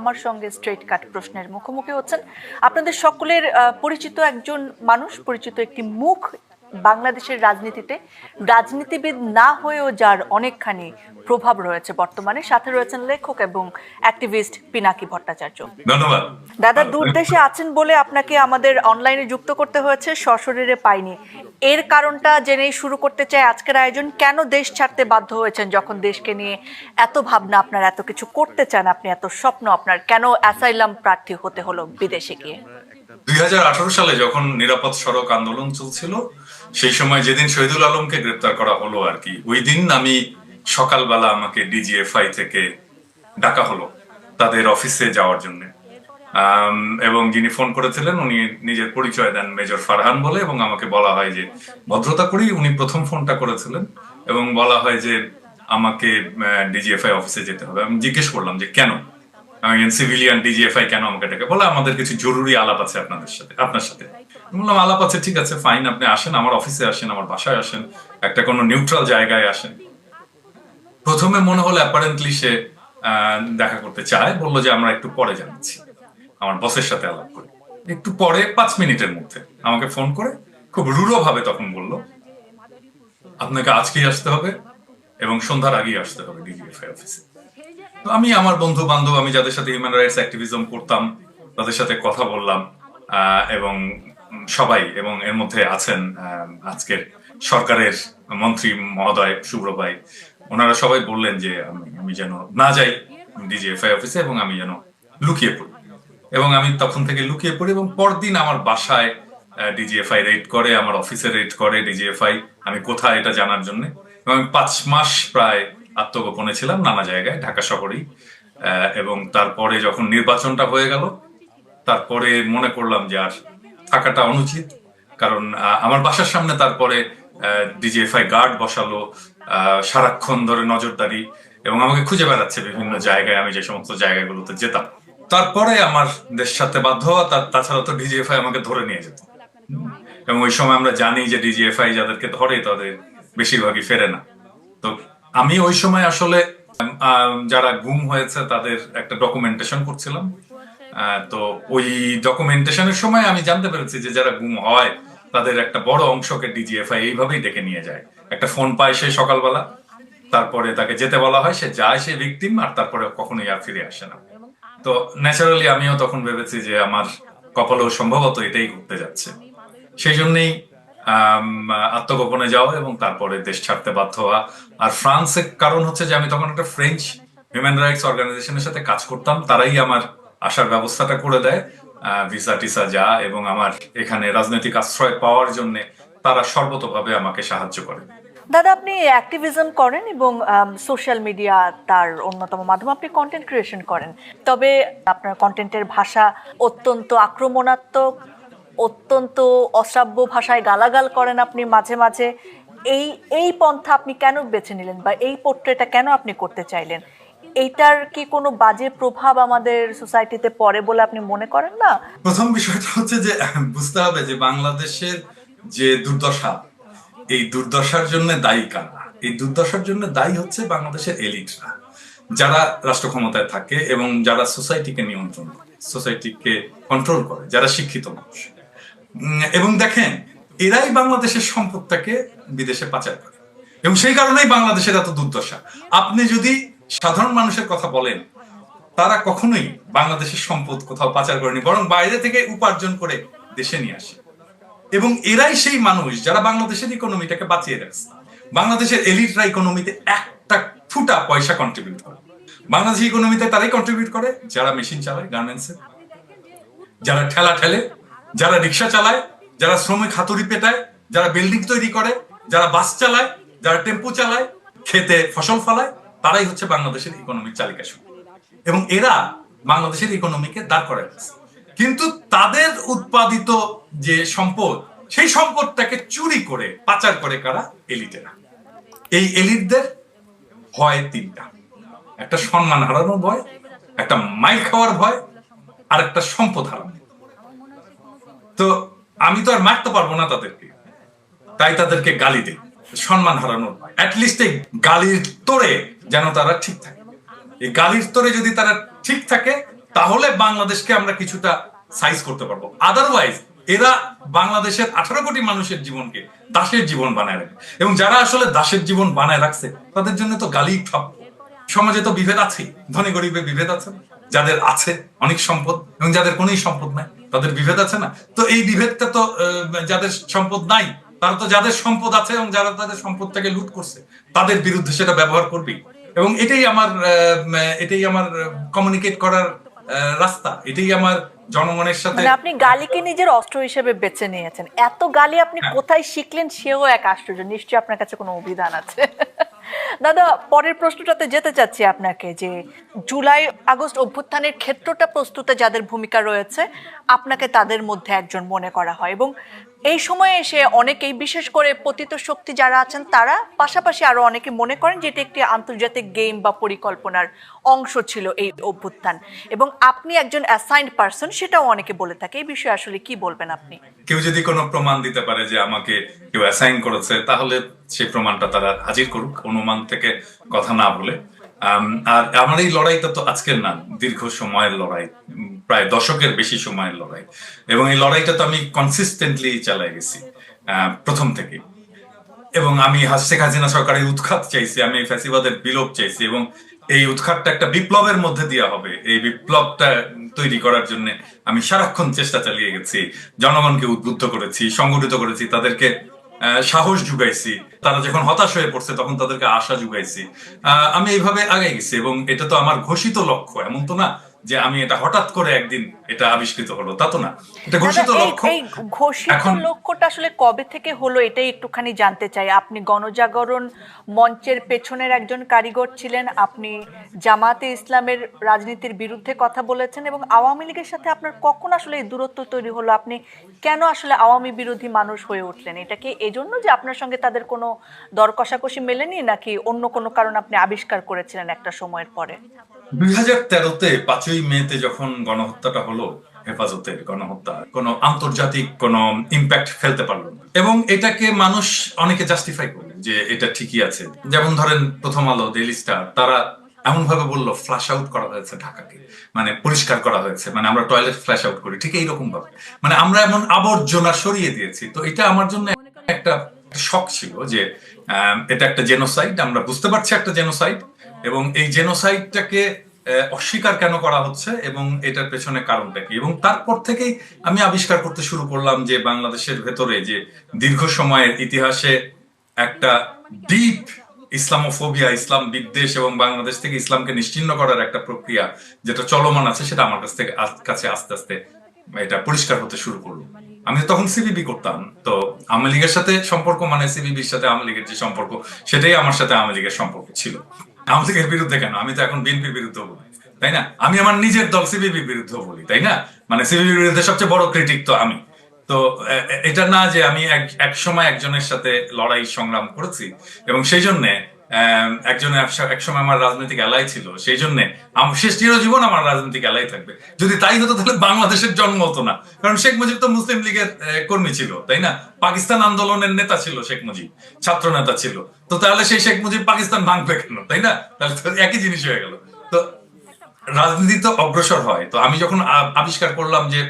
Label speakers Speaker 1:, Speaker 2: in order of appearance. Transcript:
Speaker 1: আমার সঙ্গে স্ট্রেট কাট প্রশ্নের মুখোমুখি হচ্ছেন। আপনাদের সকলের পরিচিত একজন মানুষ, পরিচিত একটি মুখ বাংলাদেশের রাজনীতিতে, রাজনীতিবিদ না হয়েও যার অনেকখানি প্রভাব রয়েছে বর্তমানে। সাথে রয়েছেন লেখক এবং অ্যাক্টিভিস্ট পিনাকি ভট্টাচার্য।
Speaker 2: ধন্যবাদ
Speaker 1: দাদা, দূর দেশে আছেন বলে আপনাকে আমাদের অনলাইনে যুক্ত করতে হয়েছে, সশরীরে পাইনি। এর কারণটা জেনেই শুরু করতে চাই আজকের আয়োজন। কেন দেশ ছাড়তে বাধ্য হয়েছেন যখন দেশকে নিয়ে এত ভাবনা আপনার, এত কিছু করতে চান আপনি, এত স্বপ্ন আপনার, কেন অ্যাসাইলাম প্রার্থী হতে হলো বিদেশে গিয়ে?
Speaker 2: 2018 সালে যখন নিরাপদ সড়ক আন্দোলন চলছিল, সেই সময় যেদিন শহীদুল আলমকে গ্রেপ্তার করা হলো আর কি, ওই দিন আমি সকালবেলা আমাকে ডিজিএফআই থেকে ডাকা হলো তাদের অফিসে যাওয়ার জন্য। এবং যিনি ফোন করেছিলেন উনি নিজের পরিচয় দেন মেজর ফারহান বলে, এবং আমাকে বলা হয় যে ভদ্রতা করেই উনি প্রথম ফোনটা করেছিলেন, এবং বলা হয় যে আমাকে ডিজিএফআই অফিসে যেতে হবে। আমি জিজ্ঞেস করলাম যে কেন, সিভিলিয়ান ডিজিএফআই কেন আমাকে ডেকে? বলে আমাদের কিছু জরুরি আলাপ আছে আপনার সাথে। বললাম আলাপ আছে, ঠিক আছে ফাইন, আপনি আসেন, আমার অফিসে আসেন, আমার বাসায় আসেন, একটা কোনো নিউট্রাল জায়গায় আসেন। প্রথমে মনে হলো অ্যাপারেন্টলি সে দেখা করতে চায়, বললো যে আমরা একটু পরে জানাচ্ছি, আমার বসের সাথে আলাপ করি। একটু পরে 5 মিনিটের মধ্যে আমাকে ফোন করে খুব রূঢ় ভাবে তখন বলল, আপনাকে আজকেই আসতে হবে এবং সন্ধ্যার আগেই আসতে হবে ডিজিএফআই অফিসে। তো আমি আমার বন্ধু বান্ধব, আমি যাদের সাথে হিউম্যান রাইটস অ্যাক্টিভিজম করতাম, তাদের সাথে কথা বললাম, এবং সবাই, এবং এর মধ্যে আছেন আজকের সরকারের মন্ত্রী মহোদয় শুভ্র ভাই, ওনারা সবাই বললেন যে আমি যেন না যাই ডিজিএফআই অফিসে, এবং আমি যেন লুকিয়ে পড়ি। এবং আমি তখন থেকে লুকিয়ে পড়ি, এবং পরদিন আমার বাসায় ডিজিএফআই রেড করে, আমার অফিসে রেড করে ডিজিএফআই, আমি কোথায় এটা জানার জন্য। এবং 5 মাস প্রায় আত্মগোপনে ছিলাম নানা জায়গায়, ঢাকা শহরেই। এবং তারপরে যখন নির্বাচনটা হয়ে গেল, তারপরে মনে করলাম যে আর থাকাটা অনুচিত, কারণ আমার বাসার সামনে তারপরে ডিজিএফআই গার্ড বসালো, সারাক্ষণ ধরে নজরদারি, এবং আমাকে খুঁজে বেড়াচ্ছে বিভিন্ন জায়গায়, আমি যে সমস্ত জায়গাগুলোতে যেতাম। তারপরে আমার দেশ ছাড়তে বাধ্য হওয়া, তাছাড়া তো ডিজিএফআই আমাকে ধরে নিয়ে যেত, এবং ওই সময় আমরা জানি যে ডিজিএফআই যাদেরকে ধরে তাদের বেশিরভাগই ফেরে না। তো আমি ওই সময় আসলে যারা গুম হয়েছে তাদের একটা ডকুমেন্টেশন করছিলাম। তো ওই ডকুমেন্টেশনের সময় আমি জানতে পেরেছি যে যারা গুম হয় তাদের একটা বড় অংশকে ডিজিএফআই এইভাবেই ডেকে নিয়ে যায়। একটা ফোন পায় সে সকালবেলা, তারপরে তাকে যেতে বলা হয়, সে যায়, সে ভিকটিম, আর তারপরে কখনোই আর ফিরে আসে না। তো ন্যাচারালি আমিও তখন ভেবেছি যে আমার কপালেও সম্ভবত এটাই ঘটতে যাচ্ছে। সেই জন্যই আত্মগোপনে যাওয়া এবং তারপরে দেশ ছাড়তে বাধ্য হওয়া। আর ফ্রান্সের কারণ হচ্ছে যে আমি তখন একটা ফ্রেঞ্চ হিউম্যান রাইটস অর্গানাইজেশনের সাথে কাজ করতাম, তারাই আমার আসার ব্যবস্থাটা করে দেয়, ভিসা টিসা যা, এবং আমার এখানে রাজনৈতিক আশ্রয় পাওয়ার জন্য তারা সর্বতভাবে আমাকে সাহায্য করে।
Speaker 1: দাদা, আপনি অ্যাক্টিভিজম করেন এবং সোশ্যাল মিডিয়া তার অন্যতম মাধ্যম, আপনি কন্টেন্ট ক্রিয়েশন করেন। তবে আপনার কন্টেন্টের ভাষা অত্যন্ত আক্রমণাত্মক, অত্যন্ত অশ্রাব্য ভাষায় গালাগাল করেন আপনি মাঝে মাঝে। এই পন্থা আপনি কেন বেছে নিলেন, বা এই পোর্ট্রেটটা কেন আপনি করতে চাইলেন? এইটার কি কোনো বাজে প্রভাব আমাদের সোসাইটিতে পড়ে বলে আপনি মনে করেন না?
Speaker 2: প্রথম বিষয়টা হচ্ছে যে বুঝতে হবে যে বাংলাদেশের যে দুর্দশা, এই দুর্দশার জন্য দায়ী কারা? এই দুর্দশার জন্য দায়ী হচ্ছে বাংলাদেশের এলিটরা, যারা রাষ্ট্র ক্ষমতায় থাকে এবং যারা সোসাইটিকে নিয়ন্ত্রণ করে, সোসাইটিকে কন্ট্রোল করে, যারা শিক্ষিত মানুষ। এবং দেখেন, এরাই বাংলাদেশের সম্পদটাকে বিদেশে পাচার করে, এবং সেই কারণেই বাংলাদেশের এত দুর্দশা। আপনি যদি সাধারণ মানুষের কথা বলেন, তারা কখনোই বাংলাদেশের সম্পদ কোথাও পাচার করেনি, বরং বাইরে থেকে উপার্জন করে দেশে নিয়ে আসে। এবং এরাই সেই মানুষ যারা বাংলাদেশের ইকোনমিটাকে বাঁচিয়ে রাখছে। বাংলাদেশের এলিটরা ইকোনমিতে একটা ফুটা পয়সা কন্ট্রিবিউট করে। বাংলাদেশের ইকোনমিতে তারাই কন্ট্রিবিউট করে যারা মেশিন চালায় গার্মেন্টসে, যারা ঠেলা ঠেলে, যারা রিক্সা চালায়, যারা শ্রমিক হাতুড়ি পেটায়, যারা বিল্ডিং তৈরি করে, যারা বাস চালায়, যারা টেম্পু চালায়, খেতে ফসল ফলায়, তারাই হচ্ছে বাংলাদেশের ইকোনমির চালিকা শক্তি। এবং এরা বাংলাদেশের ইকোনমিকে দাঁড় করায় রাখছে। কিন্তু তাদের উৎপাদিত যে সম্পদ, সেই সম্পদটাকে চুরি করে পাচার করে কারা? এলিটেরা। এই এলিটদের ভয় 3টা: একটা সম্মান হারানোর ভয়, একটা মাইর খাওয়ার ভয়, আর একটা সম্পদ হারানো। তো আমি তো আর মারতে পারবো না তাদেরকে, তাই তাদেরকে গালি দেই, সম্মান হারানোর ভয়। অ্যাটলিস্ট এই গালির তোড়ে যেন তারা ঠিক থাকে। এই গালির তোড়ে যদি তারা ঠিক থাকে, তাহলে বাংলাদেশকে আমরা কিছুটা সাইজ করতে পারবো। আদারওয়াইজ এরা বাংলাদেশের 18 কোটি মানুষের জীবনকে দাসের জীবন বানায় রাখে, এবং যারা আসলে দাসের জীবন বানায় রাখছে তাদের জন্য তো গালি ঠাপ। সমাজে তো বিভেদ আছে, ধনী গরিবের বিভেদ আছে, যাদের আছে অনেক সম্পদ এবং যাদের কোনো সম্পদ নাই তাদের বিভেদ আছে না? তো এই বিভেদটা তো যাদের সম্পদ নাই তারা তো যাদের সম্পদ আছে এবং যারা তাদের সম্পদটাকে লুট করছে তাদের বিরুদ্ধে সেটা ব্যবহার করবেই। এবং এটাই আমার কমিউনিকেট করার রাস্তা, এটাই আমার জনগণের সাথে।
Speaker 1: মানে আপনি গালিকে নিজের অস্ত্র হিসেবে বেছে নিয়েছেন। এত গালি আপনি কোথায় শিখলেন সেও এক আশ্চর্য। নিশ্চয়ই আপনার কাছে কোনো অভিধান আছে। দাদা, পরের প্রশ্নটাতে যেতে চাচ্ছি আপনাকে, যে জুলাই আগস্ট অভ্যুত্থানের ক্ষেত্রটা প্রস্তুতে যাদের ভূমিকা রয়েছে আপনাকে তাদের মধ্যে একজন মনে করা হয়, এবং এই সময়ে এসে অনেকেই, বিশেষ করে পতিত শক্তি যারা আছেন তারা, পাশাপাশি আরো অনেকে মনে করেন যে এটি একটি আন্তর্জাতিক গেম বা পরিকল্পনার অংশ ছিল এই অভ্যুত্থান, এবং আপনি একজন অ্যাসাইন্ড পারসন সেটাও অনেকে বলে থাকে। এই বিষয়ে আসলে কি বলবেন আপনি?
Speaker 2: কেউ যদি কোনো প্রমাণ দিতে পারে যে আমাকে কেউ অ্যাসাইন করেছে, তাহলে সেই প্রমাণটা তারা হাজির করুক, অনুমান থেকে কথা না বলে। আর আমার এই লড়াইটা তো আজকের না, দীর্ঘ সময়ের লড়াই, প্রায় দশকের বেশি সময়ের লড়াই, এবং এই লড়াইটা তো আমি কনসিস্টেন্টলি চালাই গেছি প্রথম থেকে। এবং আমি শেখ হাসিনা সরকারের উৎখাত চাইছি, আমি ফ্যাসিবাদের বিলোপ চাইছি, এবং এই উৎখাতটা একটা বিপ্লবের মধ্যে দেওয়া হবে। এই বিপ্লবটা তৈরি করার জন্য আমি সারাক্ষণ চেষ্টা চালিয়ে গেছি, জনগণকে উদ্বুদ্ধ করেছি, সংগঠিত করেছি, তাদেরকে সাহস জুগাইছি। তারা যখন হতাশ হয়ে পড়ছে তখন তাদেরকে আশা জুগাইছি। আমি এইভাবে আগে গেছি, এবং এটা তো আমার ঘোষিত লক্ষ্য। এমন তো না যে আমি এটা হঠাৎ করে একদিন এটা আবিষ্কৃত হলো, তা তো না, এটা ঘোষিত লক্ষ্য।
Speaker 1: এই ঘোষিত লক্ষ্যটা আসলে কবে থেকে হলো এটাই একটুখানি জানতে চাই। আপনি গণজাগরণ মঞ্চের পেছনের একজন কারিগর ছিলেন, আপনি জামাতে ইসলামের রাজনীতির বিরুদ্ধে কথা বলেছেন, এবং আওয়ামী লীগের সাথে আপনার কখন আসলে এই দূরত্ব তৈরি হলো? আপনি কেন আসলে আওয়ামী বিরোধী মানুষ হয়ে উঠলেন? এটা কি এজন্য যে আপনার সঙ্গে তাদের কোনো দর কষাকষি মেলেনি, নাকি অন্য কোনো কারণ আপনি আবিষ্কার করেছিলেন একটা সময়ের পরে?
Speaker 2: 2013-তে 5ই মেতে যখন গণহত্যাটা হলো, হেফাজতের গণহত্যা কোনো আন্তর্জাতিক কোনো ইম্প্যাক্ট ফেলতে পারলো না, এবং এটাকে মানুষ অনেকে জাস্টিফাই করলো যে এটা ঠিকই আছে। যেমন ধরেন প্রথম আলো, ডেইলি স্টার, তারা এমন ভাবে বললো ফ্ল্যাশ আউট করা হয়েছে ঢাকাকে, মানে পরিষ্কার করা হয়েছে, মানে আমরা টয়লেট ফ্ল্যাশ আউট করি ঠিক এইরকম ভাবে, মানে আমরা এমন আবর্জনা সরিয়ে দিয়েছি। তো এটা আমার জন্য একটা শক ছিল যে এটা একটা জেনোসাইড, আমরা বুঝতে পারছি একটা জেনোসাইড, এবং এই জেনোসাইডটাকে অস্বীকার কেন করা হচ্ছে এবং এটার পেছনে কারণটা কি। এবং তারপর থেকেই আমি আবিষ্কার করতে শুরু করলাম যে বাংলাদেশের ভেতরে যে দীর্ঘ সময়ের ইতিহাসে একটা ডিপ ইসলামোফোবিয়া, ইসলাম বিদ্বেষ এবং বাংলাদেশ থেকে ইসলামকে নিশ্চিহ্ন করার একটা প্রক্রিয়া যেটা চলমান আছে, সেটা আমার কাছে আস্তে আস্তে এটা পরিষ্কার হতে শুরু করলো। আমি তখন সিবিবি করতাম, তো আওয়ামী লীগের সাথে সম্পর্ক মানে সিবিবির সাথে আওয়ামী লীগের যে সম্পর্ক, সেটাই আমার সাথে আওয়ামী লীগের সম্পর্ক ছিল। আওয়ামী লীগের বিরুদ্ধে কেন, আমি তো এখন বিএনপির বিরুদ্ধে বলি, তাই না? আমি আমার নিজের দল সিবিবির বিরুদ্ধে বলি, তাই না? মানে সিবিবির বিরুদ্ধে সবচেয়ে বড় ক্রিটিক তো আমি। তো এটা না যে আমি এক সময় একজনের সাথে লড়াই সংগ্রাম করেছি, এবং সেই জন্যে একজনের এক সময় আমার রাজনৈতিক এলাই ছিল, সেই জন্য শেষ চিরজীবন আমার রাজনৈতিক এলাই থাকবে। যদি তাই হতো তাহলে বাংলাদেশের জন্ম হতো না, কারণ শেখ মুজিব তো মুসলিম লীগের কর্মী ছিল, তাই না? পাকিস্তান আন্দোলনের নেতা ছিল শেখ মুজিব, ছাত্র নেতা ছিল। তো তাহলে সেই শেখ মুজিব পাকিস্তান ভাঙবে কেন, তাই না? তাহলে তো একই জিনিস হয়ে গেল। তো রাজনীতি তো অগ্রসর হয়। তো আমি যখন আবিষ্কার করলাম যে